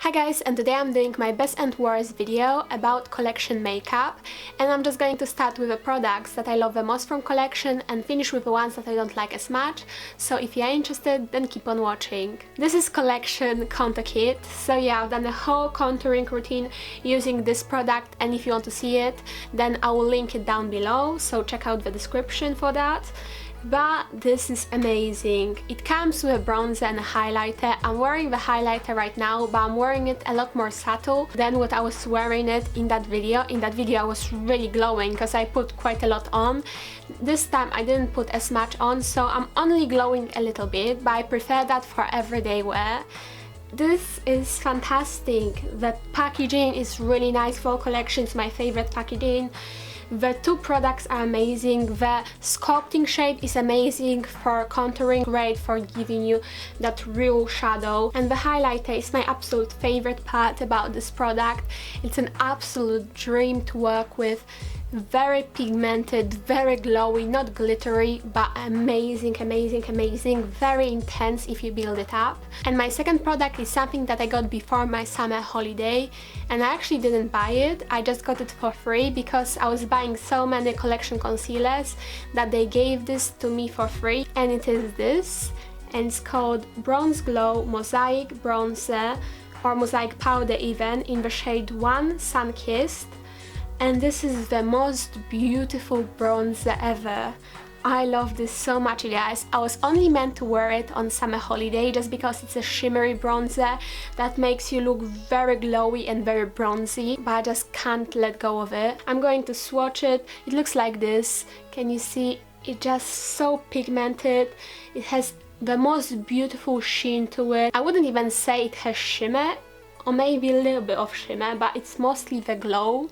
Hi guys, and today I'm doing my best and worst video about collection makeup, and I'm just going to start with the products that I love the most from collection and finish with the ones that I don't like as much, so if you're interested then keep on watching. This is collection contour kit, so yeah, I've done a whole contouring routine using this product, and if you want to see it then I will link it down below, so check out the description for that. But this is amazing. It comes with a bronzer and a highlighter. I'm wearing the highlighter right now, but I'm wearing it a lot more subtle than what I was wearing it in that video. In that video I was really glowing because I put quite a lot on. This time I didn't put as much on, so I'm only glowing a little bit, but I prefer that for everyday wear. This is fantastic. The packaging is really nice for collection. It's my favorite packaging. The two products are amazing. The sculpting shade is amazing for contouring, great for giving you that real shadow, and the highlighter is my absolute favorite part about this product. It's an absolute dream to work with. Very pigmented, very glowy, not glittery, but amazing, very intense if you build it up. And my second product is something that I got before my summer holiday, and I actually didn't buy it, I just got it for free because I was buying so many collection concealers that they gave this to me for free, and it is this, and it's called Bronze Glow Mosaic Bronzer, or Mosaic Powder even, in the shade 1 Sunkissed. And this is the most beautiful bronzer ever. I love this so much, guys. I was only meant to wear it on summer holiday just because it's a shimmery bronzer that makes you look very glowy and very bronzy, but I just can't let go of it. I'm going to swatch it. It looks like this. Can you see? It's just so pigmented. It has the most beautiful sheen to it. I wouldn't even say it has shimmer, or maybe a little bit of shimmer, but it's mostly the glow.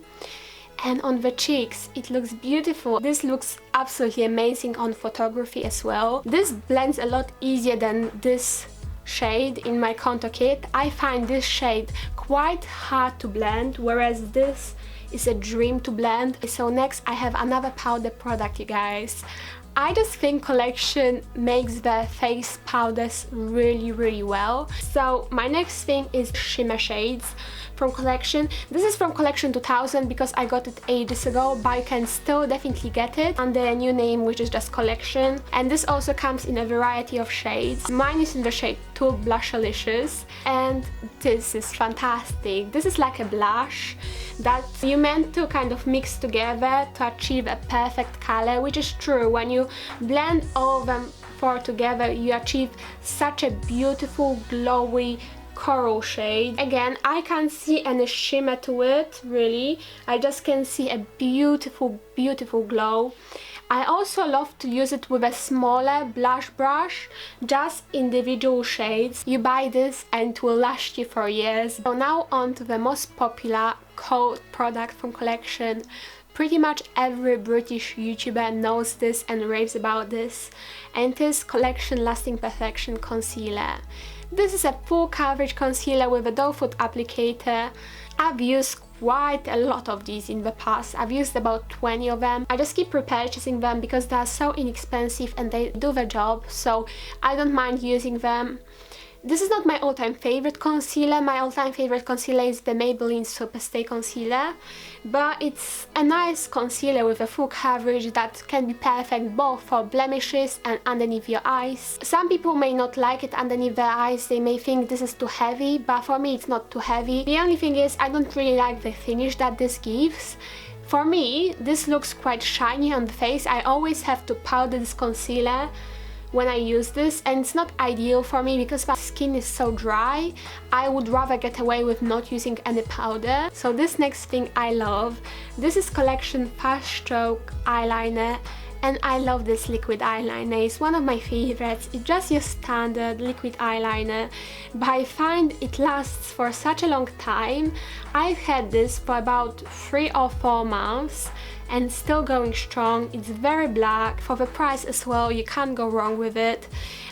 And on the cheeks it looks beautiful. This looks absolutely amazing on photography as well. This blends a lot easier than this shade in my contour kit. I find this shade quite hard to blend, whereas this is a dream to blend. So next I have another powder product, you guys. I just think collection makes the face powders really well. So my next thing is shimmer shades from collection. This is from collection 2000 because I got it ages ago, but you can still definitely get it under a new name, which is just collection. And this also comes in a variety of shades. Mine is in the shade 2 Blushalicious, and this is fantastic. This is like a blush that you meant to kind of mix together to achieve a perfect color, which is true. When you blend all of them four together, you achieve such a beautiful glowy coral shade. Again, I can't see any shimmer to it really, I just can see a beautiful glow. I also love to use it with a smaller blush brush, just individual shades. You buy this and it will last you for years. So now on to the most popular coat product from collection. Pretty much every British YouTuber knows this and raves about this, and it is Collection Lasting Perfection Concealer. This is a full coverage concealer with a doe foot applicator. I've used quite a lot of these in the past. I've used about 20 of them. I just keep repurchasing them because they are so inexpensive and they do the job, so I don't mind using them. This is not my all-time favorite concealer. My all-time favorite concealer is the Maybelline Superstay Concealer, but it's a nice concealer with a full coverage that can be perfect both for blemishes and underneath your eyes. Some people may not like it underneath their eyes, they may think this is too heavy, but for me it's not too heavy. The only thing is I don't really like the finish that this gives. For me, this looks quite shiny on the face. I always have to powder this concealer when I use this, and it's not ideal for me because my skin is so dry. I would rather get away with not using any powder. So this next thing I love. This is collection Fast Stroke Eyeliner, and I love this liquid eyeliner. It's one of my favorites. It's just your standard liquid eyeliner, but I find it lasts for such a long time. I've had this for about 3 or 4 months and still going strong. It's very black. For the price as well, you can't go wrong with it.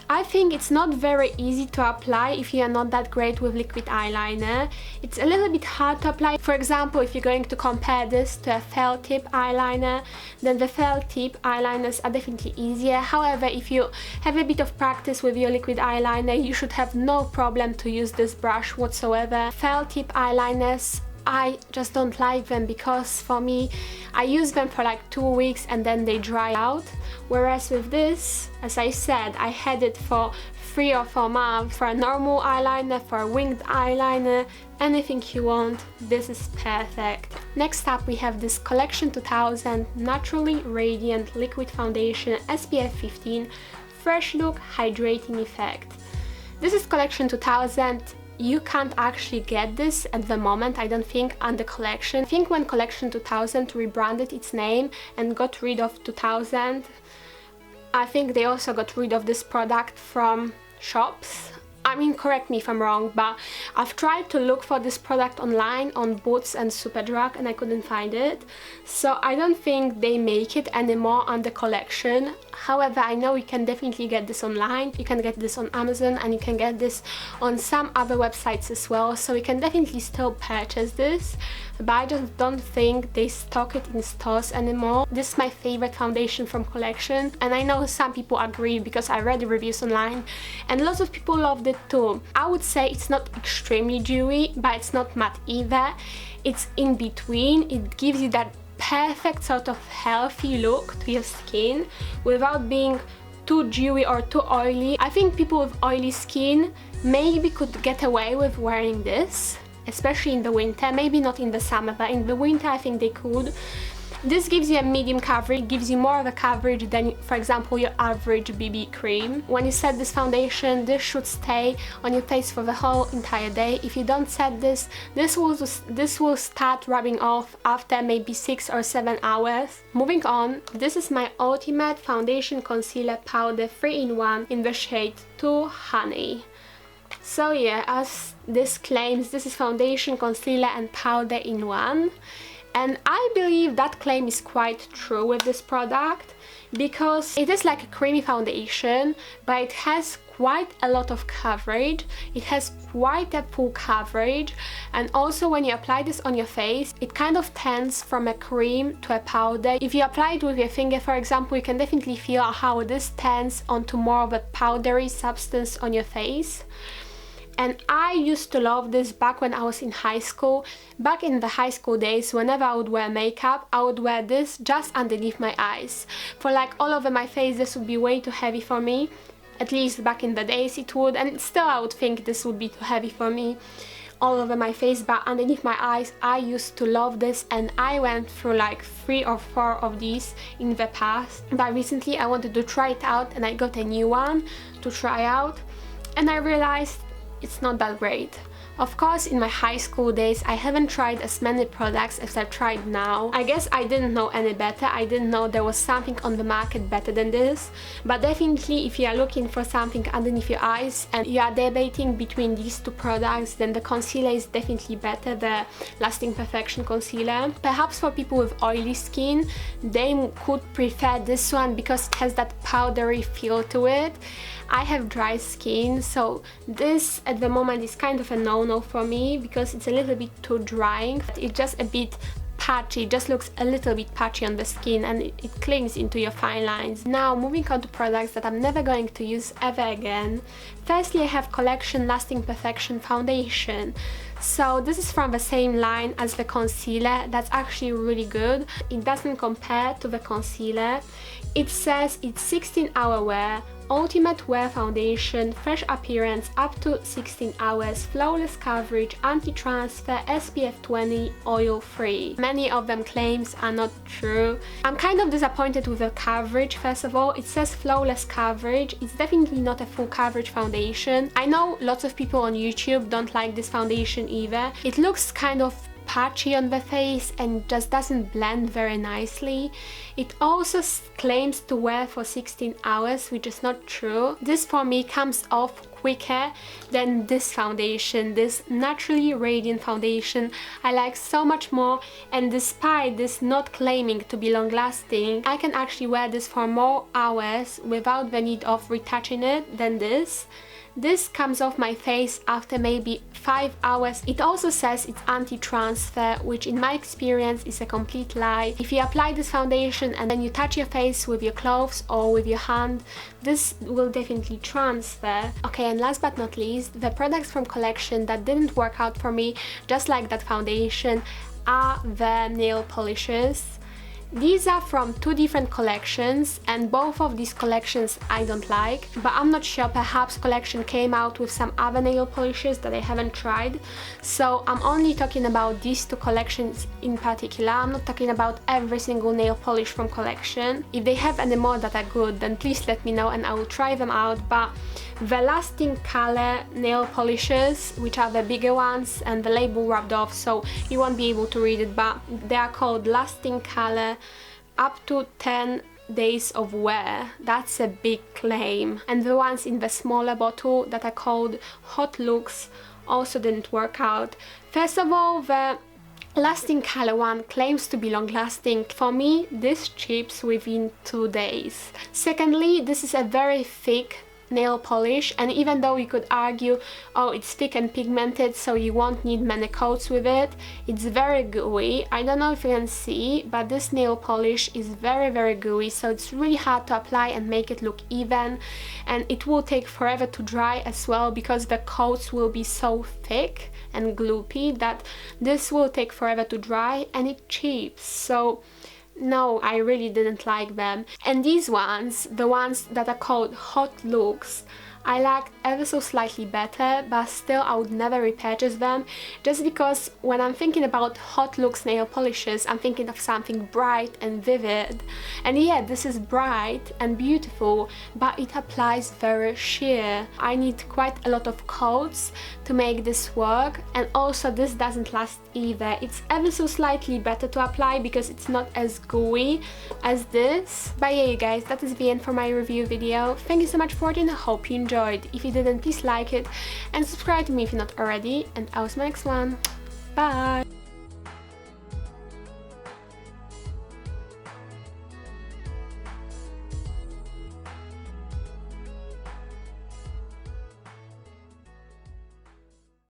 I think it's not very easy to apply if you are not that great with liquid eyeliner. It's a little bit hard to apply. For example, if you're going to compare this to a felt tip eyeliner, then the felt tip eyeliners are definitely easier. However, if you have a bit of practice with your liquid eyeliner, you should have no problem to use this brush whatsoever. Felt tip eyeliners, I just don't like them because for me, I use them for like 2 weeks and then they dry out. Whereas with this, as I said, I had it for 3 or 4 months. For a normal eyeliner, for a winged eyeliner, anything you want, this is perfect. Next up we have this Collection 2000 Naturally Radiant Liquid Foundation SPF 15 Fresh Look Hydrating Effect. This is Collection 2000. You can't actually get this at the moment, I don't think, on the collection. I think when Collection 2000 rebranded its name and got rid of 2000, I think they also got rid of this product from shops. I mean, correct me if I'm wrong, but I've tried to look for this product online on Boots and Superdrug and I couldn't find it. So I don't think they make it anymore on the collection. However, I know you can definitely get this online. You can get this on Amazon and you can get this on some other websites as well. So you can definitely still purchase this, but I just don't think they stock it in stores anymore. This is my favorite foundation from collection and I know some people agree because I read the reviews online and lots of people loved it too. I would say it's not extremely dewy, but it's not matte either. It's in between. It gives you that perfect sort of healthy look to your skin without being too dewy or too oily. I think people with oily skin maybe could get away with wearing this, especially in the winter. Maybe not in the summer, but in the winter I think they could. This gives you a medium coverage, gives you more of a coverage than, for example, your average BB cream. When you set this foundation, this should stay on your face for the whole entire day. If you don't set this, this will start rubbing off after maybe 6 or 7 hours. Moving on, this is my Ultimate Foundation Concealer Powder 3-in-1 in the shade 2 Honey. So yeah, as this claims, this is foundation, concealer and powder in one. And I believe that claim is quite true with this product because it is like a creamy foundation, but it has quite a lot of coverage. It has quite a full coverage, and also when you apply this on your face, it kind of turns from a cream to a powder. If you apply it with your finger, for example, you can definitely feel how this turns onto more of a powdery substance on your face. And I used to love this back when I was in high school. Back in the high school days, whenever I would wear makeup, I would wear this just underneath my eyes. For like all over my face, this would be way too heavy for me. At least back in the days it would, and still I would think this would be too heavy for me all over my face, but underneath my eyes I used to love this, and I went through like 3 or 4 of these in the past. But recently I wanted to try it out and I got a new one to try out, and I realized it's not that great. Of course, in my high school days, I haven't tried as many products as I've tried now. I guess I didn't know any better. I didn't know there was something on the market better than this. But definitely, if you are looking for something underneath your eyes and you are debating between these two products, then the concealer is definitely better, the Lasting Perfection concealer. Perhaps for people with oily skin, they could prefer this one because it has that powdery feel to it. I have dry skin, so this at the moment is kind of a no-no for me because it's a little bit too drying. It's just a bit patchy, it just looks a little bit patchy on the skin, and it clings into your fine lines. Now moving on to products that I'm never going to use ever again. Firstly, I have Collection Lasting Perfection Foundation. So this is from the same line as the concealer. That's actually really good. It doesn't compare to the concealer. It says it's 16-hour wear, ultimate wear foundation, fresh appearance up to 16 hours, flawless coverage, anti-transfer, SPF 20, oil-free. Many of them claims are not true. I'm kind of disappointed with the coverage. First of all, it says flawless coverage. It's definitely not a full coverage foundation. I know lots of people on YouTube don't like this foundation either. It looks kind of patchy on the face and just doesn't blend very nicely. It also claims to wear for 16 hours, which is not true. This for me comes off quicker than this foundation, this Naturally Radiant foundation. I like so much more, and despite this not claiming to be long lasting, I can actually wear this for more hours without the need of retouching it than this. This comes off my face after maybe 5 hours. It also says it's anti-transfer, which in my experience is a complete lie. If you apply this foundation and then you touch your face with your clothes or with your hand, this will definitely transfer. Okay, and last but not least, the products from collection that didn't work out for me, just like that foundation, are the nail polishes. These are from 2 different collections, and both of these collections I don't like, but I'm not sure, perhaps collection came out with some other nail polishes that I haven't tried. So I'm only talking about these 2 collections in particular. I'm not talking about every single nail polish from collection. If they have any more that are good, then please let me know and I will try them out. But the Lasting Color nail polishes, which are the bigger ones, and the label rubbed off so you won't be able to read it, but they are called Lasting Color up to 10 days of wear. That's a big claim. And the ones in the smaller bottle that are called Hot Looks also didn't work out. First of all, the Lasting Color one claims to be long lasting. For me, this chips within 2 days. Secondly, this is a very thick nail polish, and even though you could argue, oh, it's thick and pigmented so you won't need many coats with it, it's very gooey. I don't know if you can see, but this nail polish is very gooey, so it's really hard to apply and make it look even, and it will take forever to dry as well because the coats will be so thick and gloopy that this will take forever to dry and it chips. So no, I really didn't like them. And these ones, the ones that are called Hot Looks, I liked ever so slightly better, but still I would never repurchase them, just because when I'm thinking about Hot Looks nail polishes, I'm thinking of something bright and vivid. And yeah, this is bright and beautiful, but it applies very sheer. I need quite a lot of coats to make this work, and also this doesn't last either. It's ever so slightly better to apply because it's not as gooey as this. But yeah, you guys, that is the end for my review video. Thank you so much for watching, I hope you enjoyed. If you didn't, please like it and subscribe to me if you're not already, and I'll see you in my next one. Bye!